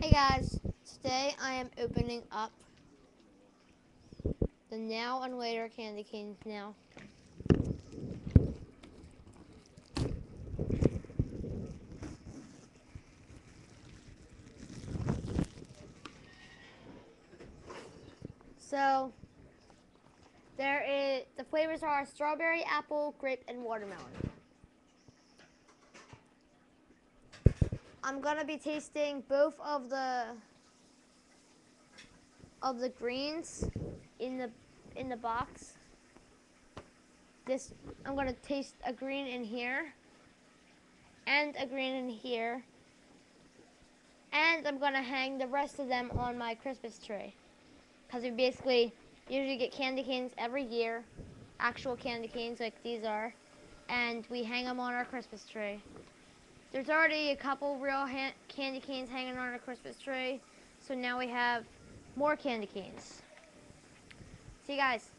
Hey guys, today I am opening up the Now and Later candy canes now. So the flavors are strawberry, apple, grape, and watermelon. I'm gonna be tasting both of the greens in the box. I'm gonna taste a green in here and a green in here, and I'm gonna hang the rest of them on my Christmas tree because we basically usually get candy canes every year, actual candy canes like these are, and we hang them on our Christmas tree. There's already a couple real candy canes hanging on our Christmas tree, so now we have more candy canes. See you guys.